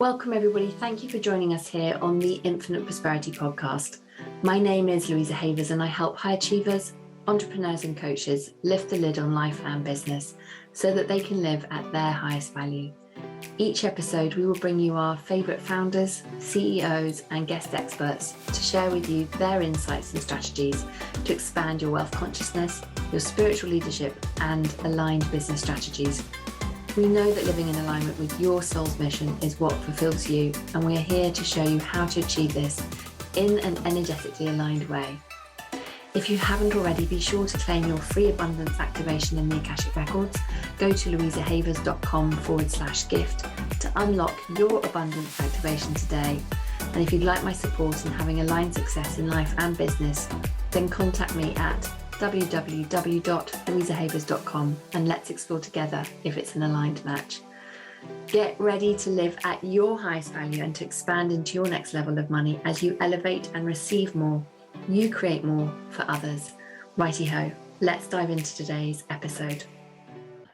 Welcome everybody. Thank you for joining us here on the Infinite Prosperity Podcast. My name is Louisa and I help high achievers, entrepreneurs and coaches lift the lid on life and business so that they can live at their highest value. Each episode, we will bring you our favourite founders, CEOs and guest experts to share with you their insights and strategies to expand your wealth consciousness, your spiritual leadership and aligned business strategies. We know that living in alignment with your soul's mission is what fulfills you, and we are here to show you how to achieve this in an energetically aligned way. If you haven't already, be sure to claim your free abundance activation in the Akashic Records. Go to louisahavers.com/gift to unlock your abundance activation today. And if you'd like my support in having aligned success in life and business, then contact me at www.louisahavers.com and let's explore together if it's an aligned match. Get ready to live at your highest value and to expand into your next level of money as you elevate and receive more. You create more for others. Righty ho, let's dive into today's episode.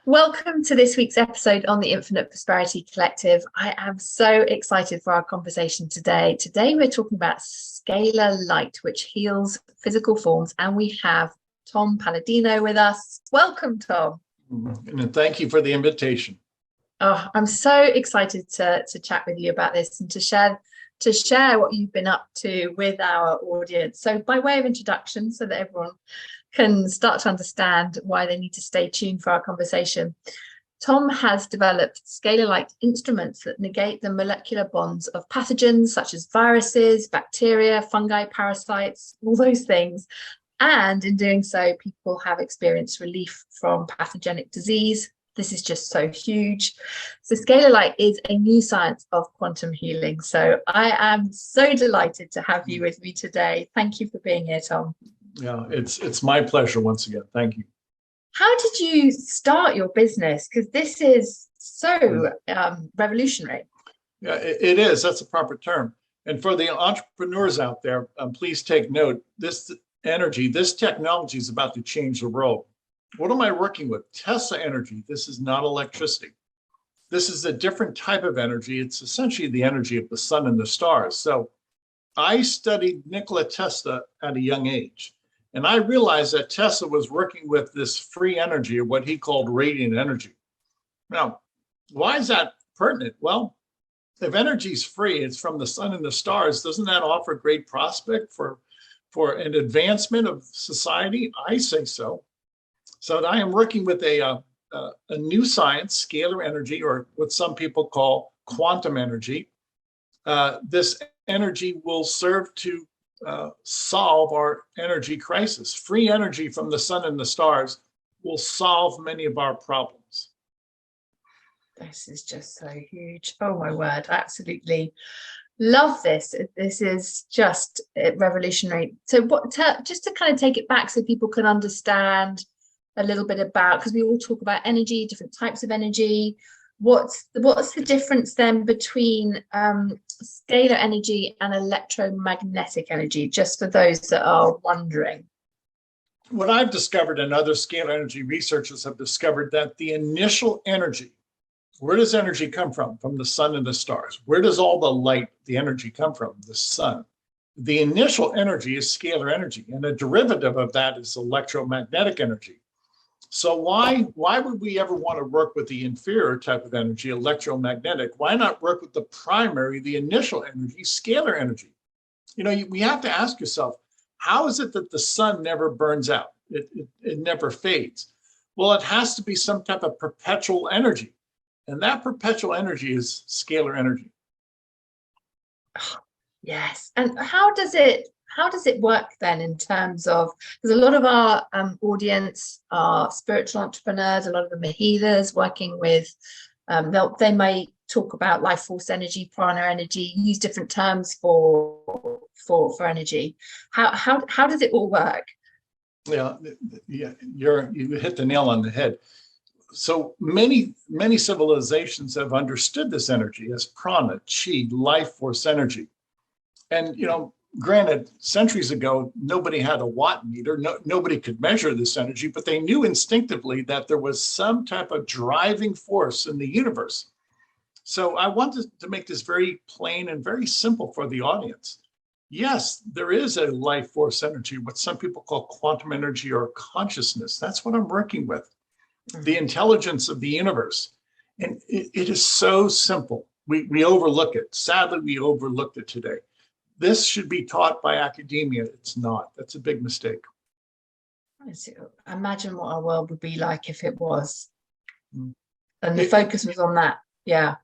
Welcome to this week's episode on the Infinite Prosperity Collective. I am so excited for our conversation today. Today we're talking about Scalar Light, which heals physical forms, and we have Tom Paladino with us. Welcome, Tom. And thank you for the invitation. Oh, I'm so excited to chat with you about this and to share what you've been up to with our audience. So by way of introduction, so that everyone can start to understand why they need to stay tuned for our conversation, Tom has developed Scalar Light instruments that negate the molecular bonds of pathogens such as viruses, bacteria, fungi, parasites, all those things. And in doing so, people have experienced relief from pathogenic disease. This is just so huge. So Scalar Light is a new science of quantum healing. So I am so delighted to have you with me today. Thank you for being here, Tom. Yeah, it's my pleasure once again. Thank you. How did you start your business? Because this is so revolutionary. Yeah, it is. That's a proper term. And for the entrepreneurs out there, please take note. This technology is about to change the world. What am I working with? Tesla energy. This is not electricity. This is a different type of energy. It's essentially the energy of the sun and the stars. So I studied Nikola Tesla at a young age, and I realized that Tesla was working with this free energy, or what he called radiant energy. Now, why is that pertinent? Well, if energy is free, it's from the sun and the stars. Doesn't that offer great prospect for an advancement of society? I say so. So I am working with a new science, scalar energy, or what some people call quantum energy. This energy will serve to solve our energy crisis. Free energy from the sun and the stars will solve many of our problems. This is just so huge. Oh my word, I absolutely love this. This is just revolutionary. So just to kind of take it back so people can understand a little bit about, because we all talk about energy, different types of energy. What's the difference then between scalar energy and electromagnetic energy, just for those that are wondering? What I've discovered, and other scalar energy researchers have discovered, that the initial energy, where does energy come from? From the sun and the stars. Where does all the light, the energy come from? The sun. The initial energy is scalar energy, and a derivative of that is electromagnetic energy. So why would we ever want to work with the inferior type of energy, electromagnetic? Why not work with the primary, the initial energy, scalar energy? We have to ask yourself, how is it that the sun never burns out? It never fades. Well, it has to be some type of perpetual energy. And that perpetual energy is scalar energy. Yes. And how does it work then in terms of, because a lot of our audience are spiritual entrepreneurs, a lot of them are healers working with, they may talk about life force energy, prana energy, use different terms for energy. How does it all work? Yeah, you hit the nail on the head. So many civilizations have understood this energy as prana, chi, life force energy. And, granted, centuries ago, nobody had a watt meter. Nobody could measure this energy, but they knew instinctively that there was some type of driving force in the universe So I wanted to make this very plain and very simple for the audience. Yes, there is a life force energy, what some people call quantum energy or consciousness. That's what I'm working with, the intelligence of the universe. And it is so simple. We overlook it. Sadly, we overlooked it today. This should be taught by academia. It's not. That's a big mistake. Imagine what our world would be like if it was. And the focus was on that. Yeah,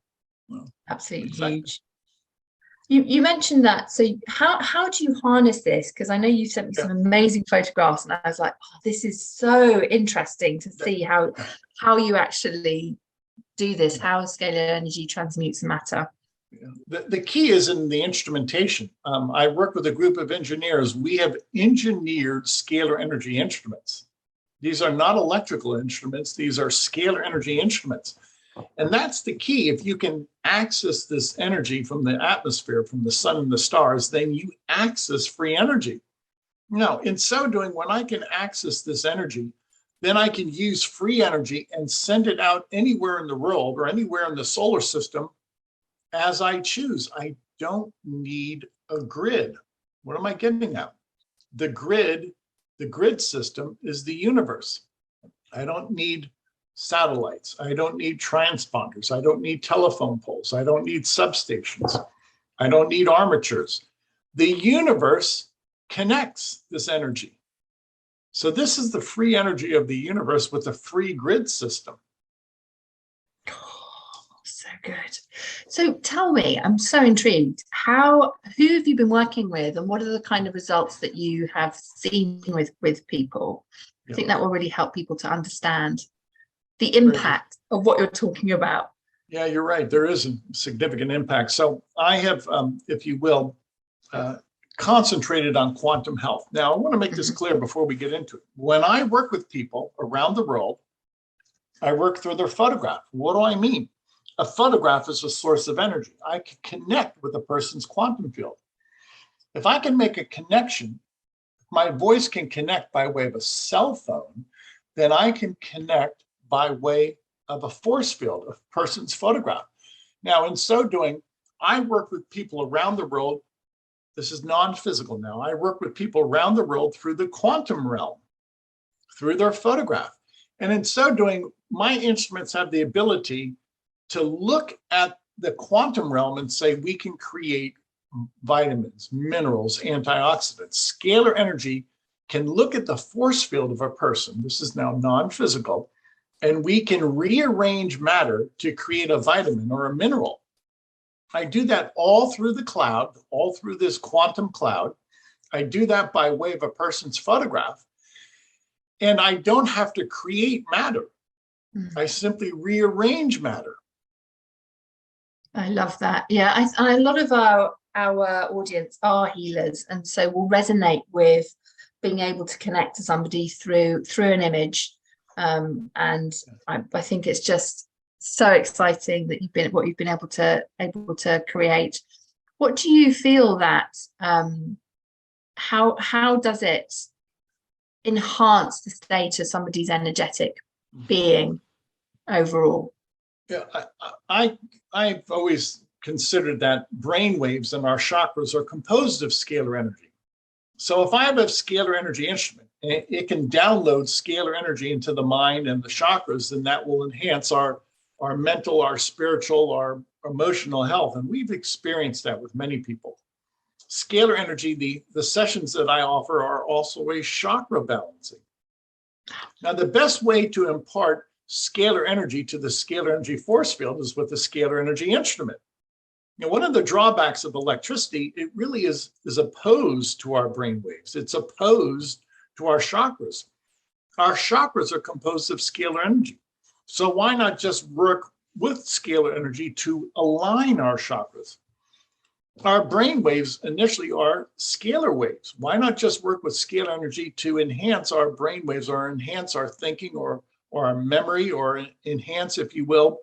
absolutely exactly. huge. You mentioned that. So how do you harness this? Because I know you sent me some amazing photographs, and I was like, oh, this is so interesting to see how you actually do this, how scalar energy transmutes matter. The key is in the instrumentation. I work with a group of engineers. We have engineered scalar energy instruments. These are not electrical instruments. These are scalar energy instruments. And that's the key. If you can access this energy from the atmosphere, from the sun and the stars, then you access free energy. Now, in so doing, when I can access this energy, then I can use free energy and send it out anywhere in the world or anywhere in the solar system as I choose. I don't need a grid. What am I getting at? The grid system is the universe. I don't need satellites. I don't need transponders. I don't need telephone poles. I don't need substations. I don't need armatures. The universe connects this energy. So this is the free energy of the universe with a free grid system. So good. So tell me, I'm so intrigued. Who have you been working with, and what are the kind of results that you have seen with people? I think that will really help people to understand the impact of what you're talking about. Yeah, you're right. There is a significant impact. So I have, if you will, concentrated on quantum health. Now, I want to make this clear before we get into it. When I work with people around the world, I work through their photograph. What do I mean? A photograph is a source of energy. I can connect with a person's quantum field. If I can make a connection, my voice can connect by way of a cell phone, then I can connect by way of a force field, a person's photograph. Now, in so doing, I work with people around the world. This is non-physical now. I work with people around the world through the quantum realm, through their photograph. And in so doing, my instruments have the ability to look at the quantum realm and say, we can create vitamins, minerals, antioxidants. Scalar energy can look at the force field of a person. This is now non-physical. And we can rearrange matter to create a vitamin or a mineral. I do that all through the cloud, all through this quantum cloud. I do that by way of a person's photograph. And I don't have to create matter. I simply rearrange matter. I love that. Yeah, a lot of our audience are healers, and so will resonate with being able to connect to somebody through an image. And I think it's just so exciting that you've been able to create. What do you feel that how does it enhance the state of somebody's energetic being overall? Yeah, I've always considered that brain waves and our chakras are composed of scalar energy. So if I have a scalar energy instrument, it can download scalar energy into the mind and the chakras, and that will enhance our mental, our spiritual, our emotional health. And we've experienced that with many people. Scalar energy, the sessions that I offer are also a chakra balancing. Now, the best way to impart scalar energy to the scalar energy force field is with a scalar energy instrument. Now, one of the drawbacks of electricity, it really is opposed to our brain waves. It's opposed to our chakras. Our chakras are composed of scalar energy. So why not just work with scalar energy to align our chakras? Our brain waves initially are scalar waves. Why not just work with scalar energy to enhance our brain waves or enhance our thinking or our memory or enhance, if you will,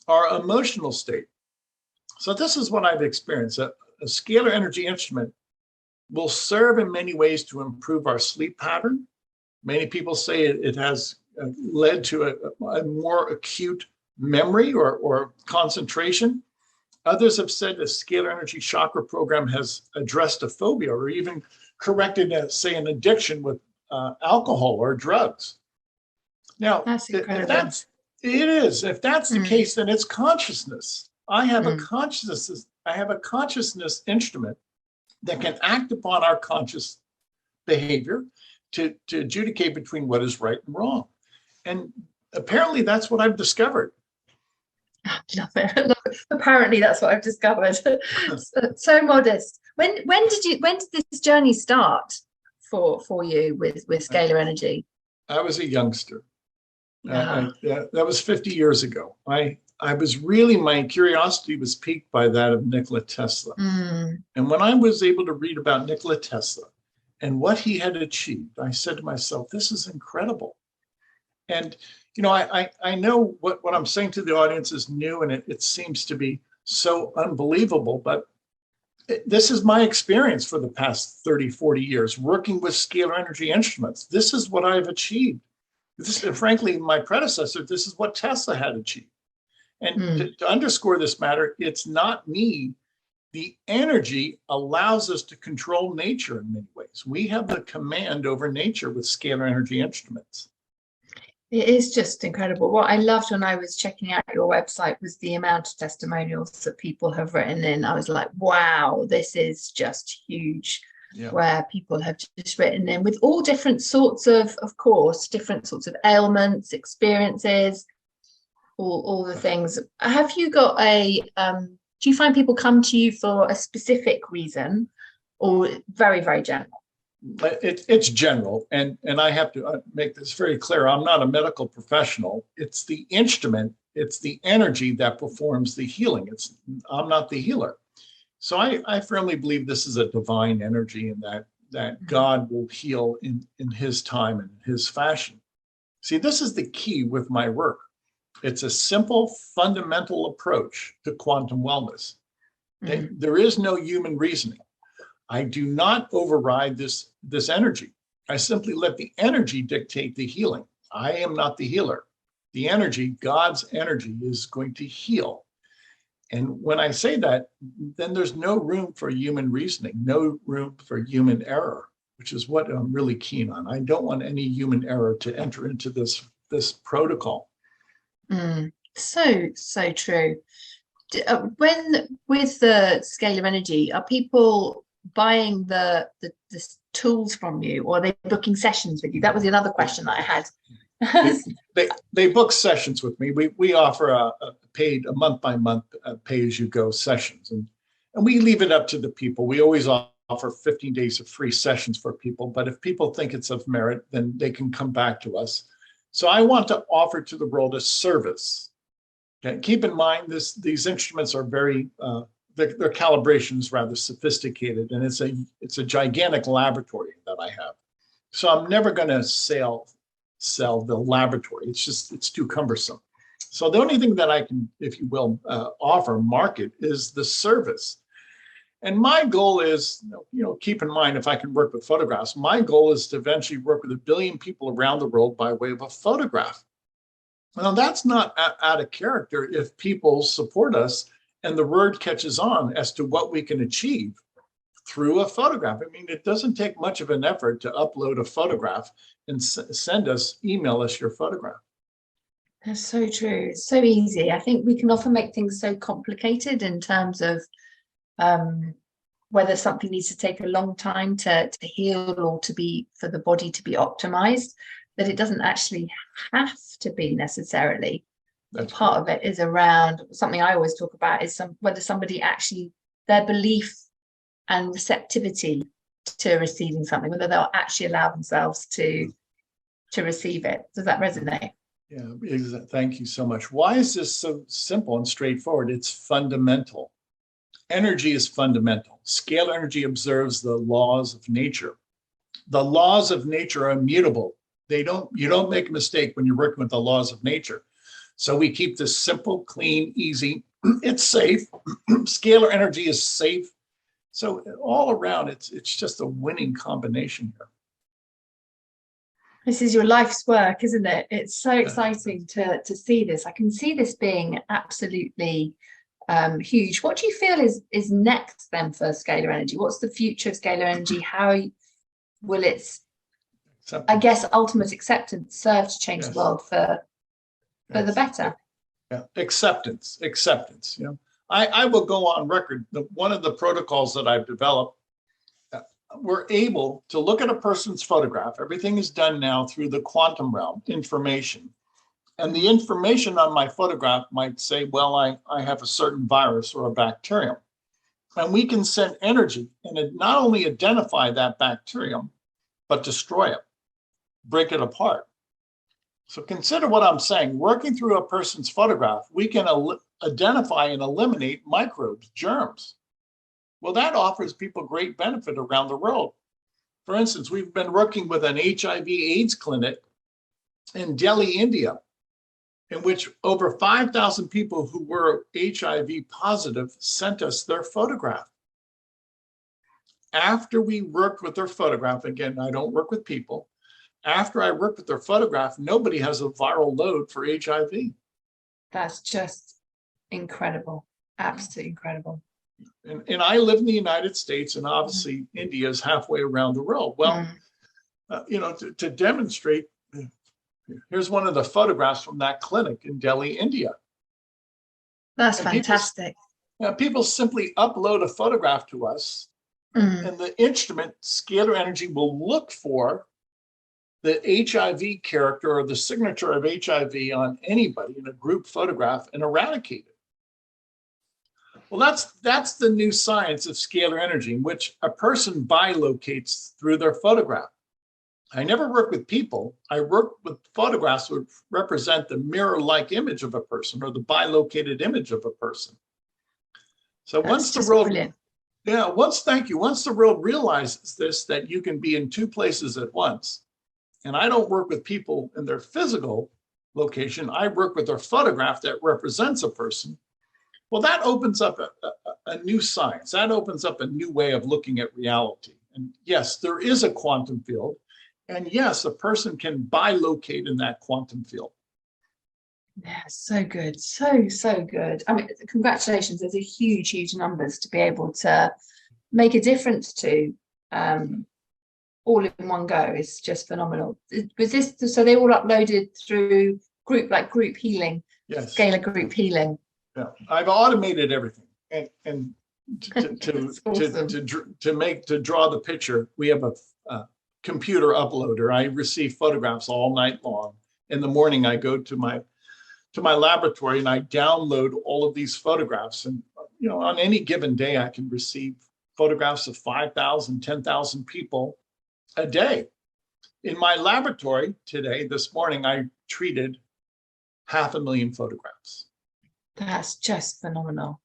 our emotional state? So this is what I've experienced. A scalar energy instrument will serve in many ways to improve our sleep pattern. Many people say it has led to a more acute memory or concentration. Others have said the scalar energy chakra program has addressed a phobia or even corrected, say, an addiction with alcohol or drugs. Now, That's incredible. If that's the case, then it's consciousness. I have a consciousness instrument that can act upon our conscious behavior to adjudicate between what is right and wrong. And apparently that's what I've discovered. I love it. Apparently that's what I've discovered. So modest. When did this journey start for you with scalar energy? I was a youngster. That was 50 years ago. My curiosity was piqued by that of Nikola Tesla. And when I was able to read about Nikola Tesla and what he had achieved, I said to myself, this is incredible. And, I know what I'm saying to the audience is new, and it seems to be so unbelievable, but this is my experience for the past 30, 40 years, working with scalar energy instruments. This is what I've achieved. Frankly, my predecessor, this is what Tesla had achieved. And to underscore this matter, it's not me. The energy allows us to control nature in many ways. We have the command over nature with scalar energy instruments. It is just incredible. What I loved when I was checking out your website was the amount of testimonials that people have written in. I was like, wow, this is just huge. Yeah. Where people have just written in with all different sorts of course, different sorts of ailments, experiences, all the things. Have you got do you find people come to you for a specific reason, or very, very general? It's general, and I have to make this very clear. I'm not a medical professional. It's the instrument, it's the energy that performs the healing. I'm not the healer. So I firmly believe this is a divine energy, and that God will heal in his time and his fashion. See, this is the key with my work. It's a simple, fundamental approach to quantum wellness. There is no human reasoning. I do not override this energy. I simply let the energy dictate the healing. I am not the healer. The energy, God's energy, is going to heal. And when I say that, then there's no room for human reasoning, no room for human error, which is what I'm really keen on. I don't want any human error to enter into this protocol. So true. When with the scalar energy, are people buying the tools from you, or are they booking sessions with you? That was another question that I had. They book sessions with me. We offer a paid, a month-by-month pay-as-you-go sessions, and we leave it up to the people. We always offer 15 days of free sessions for people, but if people think it's of merit, then they can come back to us. So I want to offer to the world a service. Okay? Keep in mind, these instruments are very, their calibration is rather sophisticated, and it's a gigantic laboratory that I have. So I'm never going to sell the laboratory. It's too cumbersome. So the only thing that I can, if you will, market is the service. And my goal is, keep in mind, if I can work with photographs, my goal is to eventually work with 1 billion people around the world by way of a photograph. Now, that's not out of character if people support us and the word catches on as to what we can achieve through a photograph. I mean, it doesn't take much of an effort to upload a photograph and email us your photograph. That's so true. It's so easy. I think we can often make things so complicated in terms of whether something needs to take a long time to heal or for the body to be optimized, that it doesn't actually have to be necessarily. Part of it is around something I always talk about is whether somebody actually, their belief and receptivity to receiving something, whether they'll actually allow themselves to receive it. Does that resonate? Yeah, thank you so much. Why is this so simple and straightforward? It's fundamental. Energy is fundamental. Scalar energy observes the laws of nature. The laws of nature are immutable. You don't make a mistake when you're working with the laws of nature. So we keep this simple, clean, easy. It's safe. Scalar energy is safe. So all around, it's just a winning combination here. This is your life's work, isn't it? It's so exciting to see this. I can see this being absolutely huge. What do you feel is next then for scalar energy? What's the future of scalar energy? How will its, I guess, ultimate acceptance serve to change the world for the better? Yeah, acceptance. You know, I will go on record. One of the protocols that I've developed, we're able to look at a person's photograph. Everything is done now through the quantum realm, information. And the information on my photograph might say, well, I have a certain virus or a bacterium. And we can send energy and it not only identify that bacterium, but destroy it, break it apart. So consider what I'm saying. Working through a person's photograph, we can identify and eliminate microbes, germs. Well, that offers people great benefit around the world. For instance, we've been working with an HIV/AIDS clinic in Delhi, India, in which over 5,000 people who were HIV positive sent us their photograph. After we worked with their photograph, again, I don't work with people. After I worked with their photograph, nobody has a viral load for HIV. That's just incredible. Absolutely incredible. And I live in the United States, and obviously India is halfway around the world. Well, you know, to demonstrate, here's one of the photographs from that clinic in Delhi, India. That's fantastic. People simply upload a photograph to us, and the instrument, scalar energy, will look for the HIV character or the signature of HIV on anybody in a group photograph and eradicate it. Well, that's the new science of scalar energy, in which a person bilocates through their photograph. I never work with people. I work with photographs that represent the mirror-like image of a person or the bilocated image of a person. So once the world, once the world realizes this, that you can be in two places at once, and I don't work with people in their physical location, I work with their photograph that represents a person. Well, that opens up a new science. That opens up a new way of looking at reality. And yes, there is a quantum field. And yes, a person can bilocate in that quantum field. Yeah, so good. So good. I mean, congratulations. Those are huge, huge numbers to be able to make a difference to all in one go. Is just phenomenal. Was this, so they all uploaded through group healing? Yes. Scalar group healing. Yeah, I've automated everything, and Awesome. to draw the picture, we have a computer uploader. I receive photographs all night long. In the morning, I go to my laboratory and I download all of these photographs. And you know, on any given day, I can receive photographs of 5,000, 10,000 people a day. In my laboratory today, this morning, I treated 500,000 photographs. That's just phenomenal.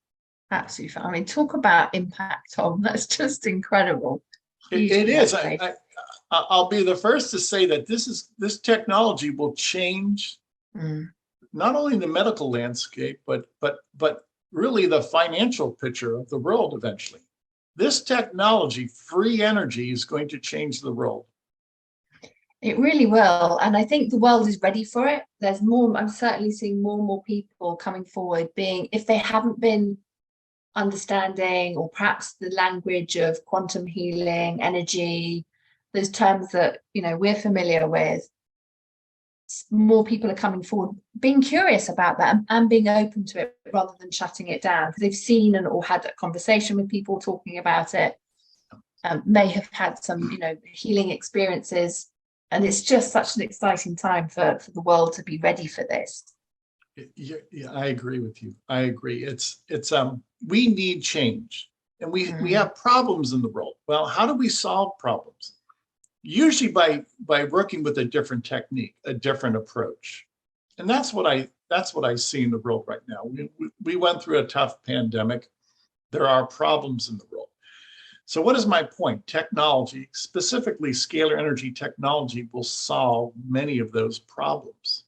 Absolutely. I mean, talk about impact, Tom. That's just incredible. It is. I'll be the first to say that this technology will change not only the medical landscape, but really the financial picture of the world eventually. This technology, free energy, is going to change the world. It really will. And I think the world is ready for it. There's more, I'm certainly seeing more and more people coming forward, being, if they haven't been understanding, or perhaps the language of quantum healing, energy, those terms that, you know, we're familiar with, more people are coming forward, being curious about that and being open to it rather than shutting it down, because they've seen or had a conversation with people talking about it, may have had some, you know, healing experiences. And it's just such an exciting time for the world to be ready for this. Yeah, I agree with you. I agree. It's we need change, and we have problems in the world. Well, how do we solve problems? Usually by working with a different technique, a different approach. And that's what I see in the world right now. We went through a tough pandemic. There are problems in the world. So what is my point? Technology, specifically scalar energy technology, will solve many of those problems.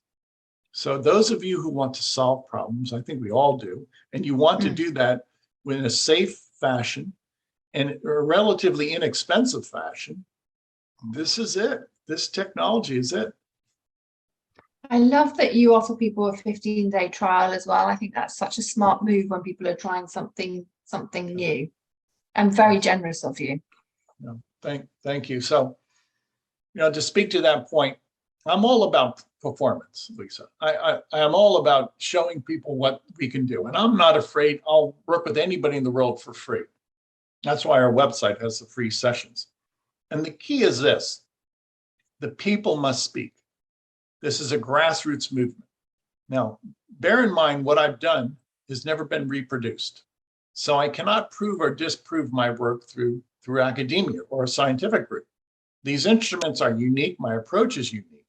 So those of you who want to solve problems, I think we all do, and you want to do that in a safe fashion and a relatively inexpensive fashion, this is it. this technology is it. I love that you offer people a 15-day trial as well. I think that's such a smart move when people are trying something new, and very generous of you. Thank you. So, to speak to that point, I'm all about performance, Lisa. I am all about showing people what we can do. And I'm not afraid. I'll work with anybody in the world for free. That's why our website has the free sessions. And the key is this: the people must speak. This is a grassroots movement. Now, bear in mind what I've done has never been reproduced. So I cannot prove or disprove my work through academia or a scientific group. These instruments are unique. My approach is unique.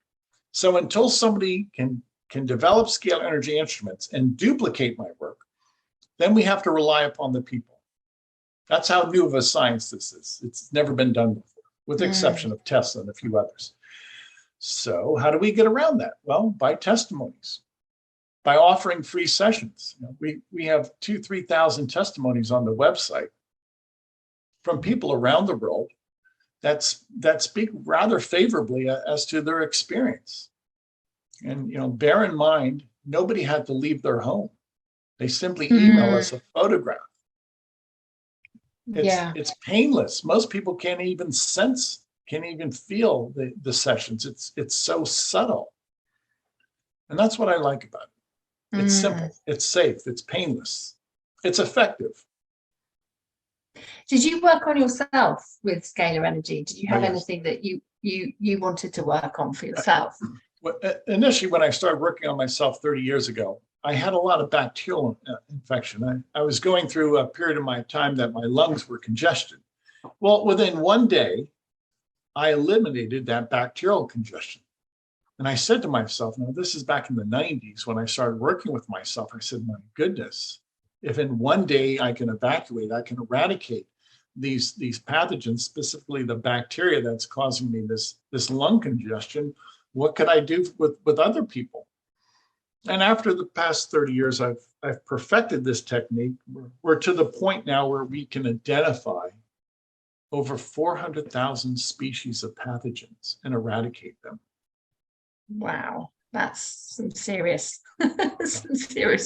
So until somebody can develop scalar energy instruments and duplicate my work, then we have to rely upon the people. That's how new of a science this is. It's never been done before, with the exception of Tesla and a few others. So how do we get around that? Well, by testimonies, by offering free sessions. We have 2,000-3,000 testimonies on the website from people around the world that speak rather favorably as to their experience. And bear in mind, nobody had to leave their home. They simply email us a photograph. It's painless. Most people can't even feel the sessions. It's so subtle. And that's what I like about it. It's simple, it's safe, it's painless, it's effective. Did you work on yourself with scalar energy? Did you have Yes. anything that you wanted to work on for yourself? Well, initially, when I started working on myself 30 years ago, I had a lot of bacterial infection. I was going through a period of my time that my lungs were congested. Well, within one day, I eliminated that bacterial congestion. And I said to myself, now this is back in the 90s when I started working with myself. I said, my goodness, if in one day I can eradicate these pathogens, specifically the bacteria that's causing me this lung congestion, what could I do with other people? And after the past 30 years, I've perfected this technique. We're to the point now where we can identify over 400,000 species of pathogens and eradicate them. Wow, that's some serious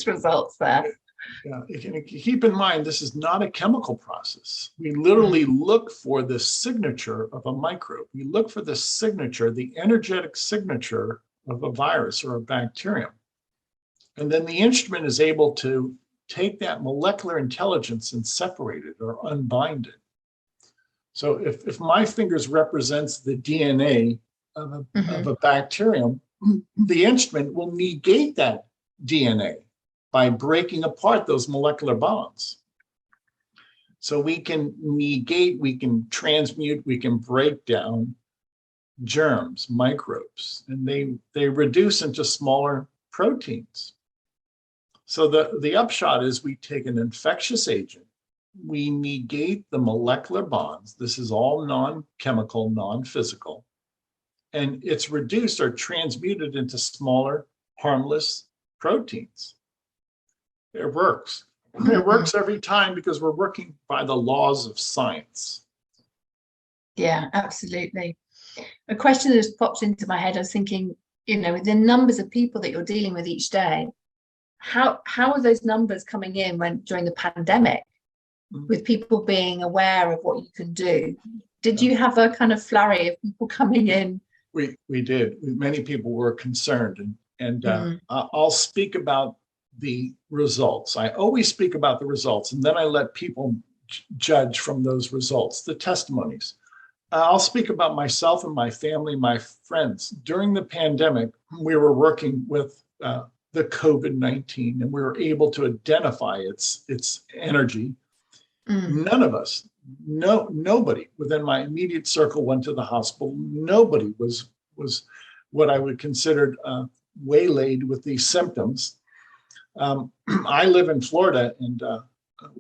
results there. Yeah, keep in mind, this is not a chemical process. We literally look for the signature of a microbe. We look for the signature, the energetic signature of a virus or a bacterium. And then the instrument is able to take that molecular intelligence and separate it or unbind it. So if my fingers represents the DNA of a bacterium, the instrument will negate that DNA by breaking apart those molecular bonds. So we can negate, we can transmute, we can break down germs, microbes, and they reduce into smaller proteins. So the upshot is we take an infectious agent, we negate the molecular bonds. This is all non-chemical, non-physical, and it's reduced or transmuted into smaller, harmless proteins. It works. It works every time because we're working by the laws of science. Yeah, absolutely. A question that just popped into my head, I was thinking, with the numbers of people that you're dealing with each day, how are those numbers coming in during the pandemic, with people being aware of what you can do? Did you have a kind of flurry of people coming in? We did. Many people were concerned, and I'll speak about the results. I always speak about the results, and then I let people judge from those results, the testimonies. I'll speak about myself and my family, my friends. During the pandemic, we were working with the COVID-19, and we were able to identify its energy. None of us, nobody within my immediate circle went to the hospital. Nobody was what I would consider waylaid with these symptoms. I live in Florida, and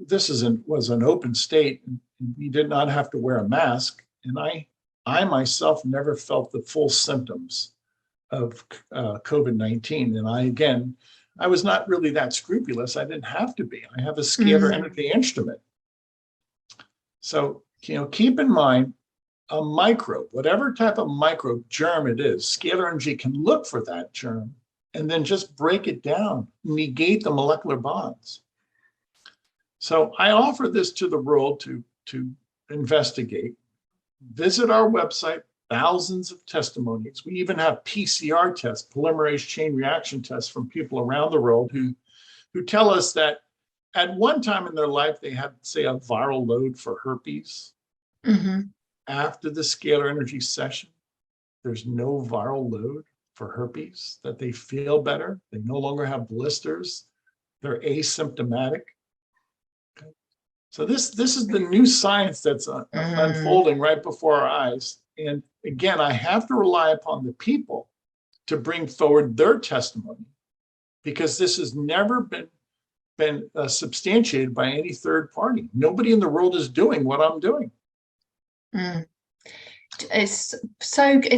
this was an open state, and we did not have to wear a mask. And I myself never felt the full symptoms of COVID-19. And I was not really that scrupulous. I didn't have to be. I have a scalar energy instrument. So, keep in mind, a microbe, whatever type of microbe germ it is, scalar energy can look for that germ and then just break it down, negate the molecular bonds. So I offer this to the world to investigate. Visit our website, thousands of testimonies. We even have PCR tests, polymerase chain reaction tests from people around the world who tell us that at one time in their life, they had, say, a viral load for herpes. Mm-hmm. After the scalar energy session, there's no viral load for herpes, that they feel better. They no longer have blisters. They're asymptomatic. Okay. So this is the new science that's unfolding right before our eyes. And again, I have to rely upon the people to bring forward their testimony, because this has never been substantiated by any third party. Nobody in the world is doing what I'm doing. It's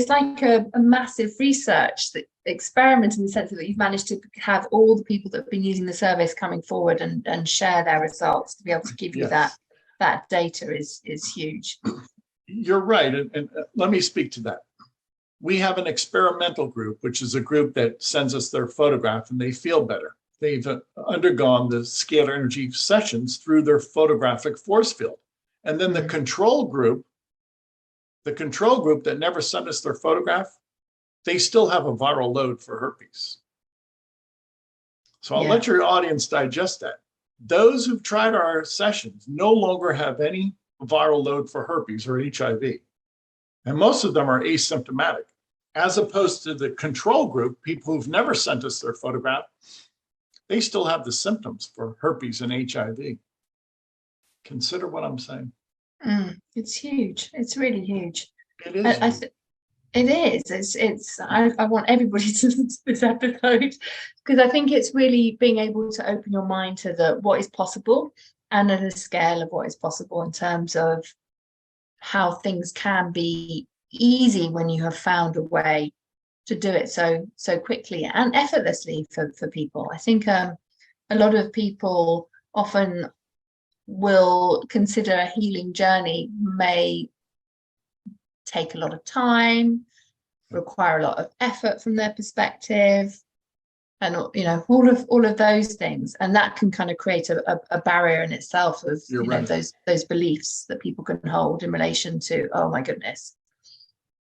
like a massive research experiment, in the sense that you've managed to have all the people that have been using the service coming forward and share their results, to be able to give you that data is huge. You're right. And let me speak to that. We have an experimental group, which is a group that sends us their photograph and they feel better. They've undergone the scalar energy sessions through their photographic force field. And then the control group that never sent us their photograph, they still have a viral load for herpes. So I'll let your audience digest that. Those who've tried our sessions no longer have any viral load for herpes or HIV. And most of them are asymptomatic, as opposed to the control group, people who've never sent us their photograph. They still have the symptoms for herpes and HIV. Consider what I'm saying. It's huge. It's really huge. It is. It is. I want everybody to listen to this episode, because I think it's really being able to open your mind to what is possible, and at a scale of what is possible in terms of how things can be easy when you have found a way to do it so quickly and effortlessly for people. I think a lot of people often will consider a healing journey may take a lot of time, require a lot of effort from their perspective, and all of those things, and that can kind of create a barrier in itself of those beliefs that people can hold in relation to, oh my goodness,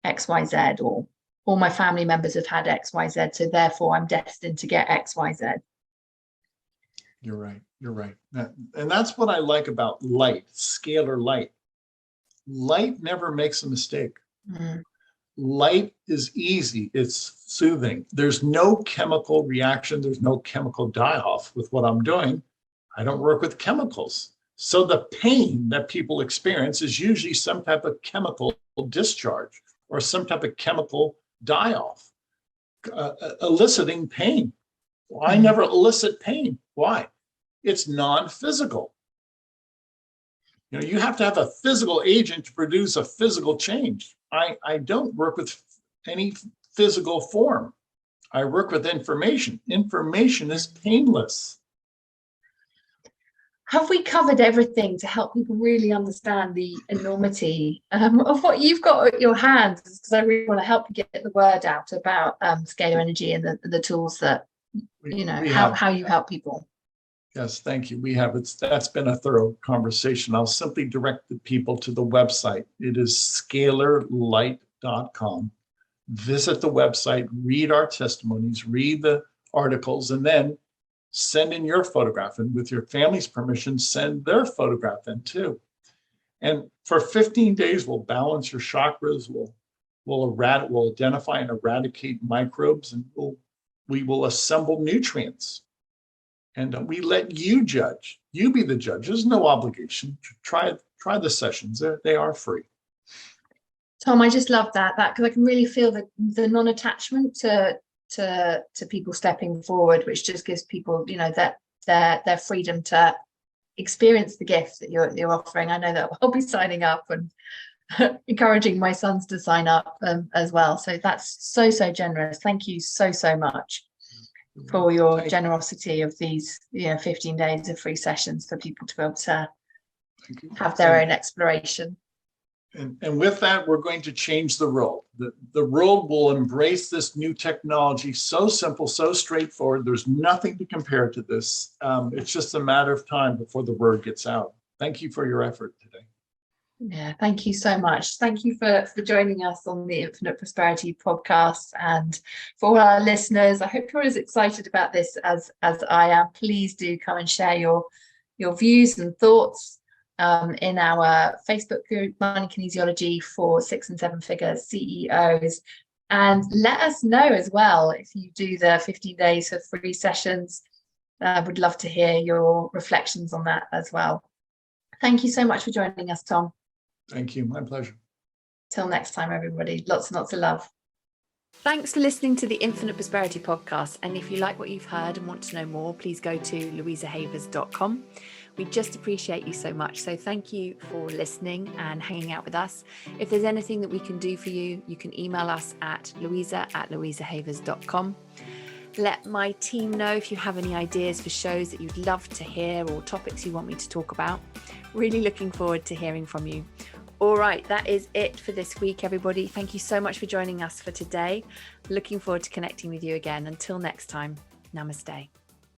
XYZ, or all my family members have had XYZ, so therefore I'm destined to get XYZ. You're right. And that's what I like about light, scalar light. Light never makes a mistake. Light is easy. It's soothing. There's no chemical reaction. There's no chemical die-off with what I'm doing. I don't work with chemicals. So the pain that people experience is usually some type of chemical discharge or some type of chemical die-off, eliciting pain. Well, I never elicit pain. Why? It's non-physical. You have to have a physical agent to produce a physical change. I don't work with any physical form. I work with information. Information is painless. Have we covered everything to help people really understand the enormity of what you've got at your hands? Because I really want to help you get the word out about scalar energy and the tools that, how you help people. Yes, thank you. That's been a thorough conversation. I'll simply direct the people to the website. It is scalarlight.com. Visit the website, read our testimonies, read the articles, and then send in your photograph. And with your family's permission, send their photograph in too. And for 15 days, we'll balance your chakras. We'll identify and eradicate microbes, and we will assemble nutrients. And we let you judge. You be the judge. There's no obligation. Try the sessions. They are free. Tom, I just love that because I can really feel the non-attachment to people stepping forward, which just gives people, that their freedom to experience the gift that you're offering. I know that I'll be signing up and encouraging my sons to sign up as well. So that's so generous. Thank you so much for your generosity of these 15 days of free sessions for people to be able to have their own exploration. And with that, we're going to change the world. The world will embrace this new technology. So simple, so straightforward. There's nothing to compare to this. It's just a matter of time before the word gets out. Thank you for your effort today. Yeah, thank you so much. Thank you for joining us on the Infinite Prosperity podcast. And for all our listeners, I hope you're as excited about this as I am. Please do come and share your views and thoughts in our Facebook group, Money Kinesiology for 6 and 7 figure CEOs. And let us know as well if you do the 15 days of free sessions. I would love to hear your reflections on that as well. Thank you so much for joining us, Tom. Thank you. My pleasure. Till next time, everybody. Lots and lots of love. Thanks for listening to the Infinite Prosperity podcast. And if you like what you've heard and want to know more, please go to louisahavers.com. We just appreciate you so much. So thank you for listening and hanging out with us. If there's anything that we can do for you, you can email us at louisa@louisahavers.com. Let my team know if you have any ideas for shows that you'd love to hear or topics you want me to talk about. Really looking forward to hearing from you. All right, that is it for this week, everybody. Thank you so much for joining us for today. Looking forward to connecting with you again. Until next time, namaste.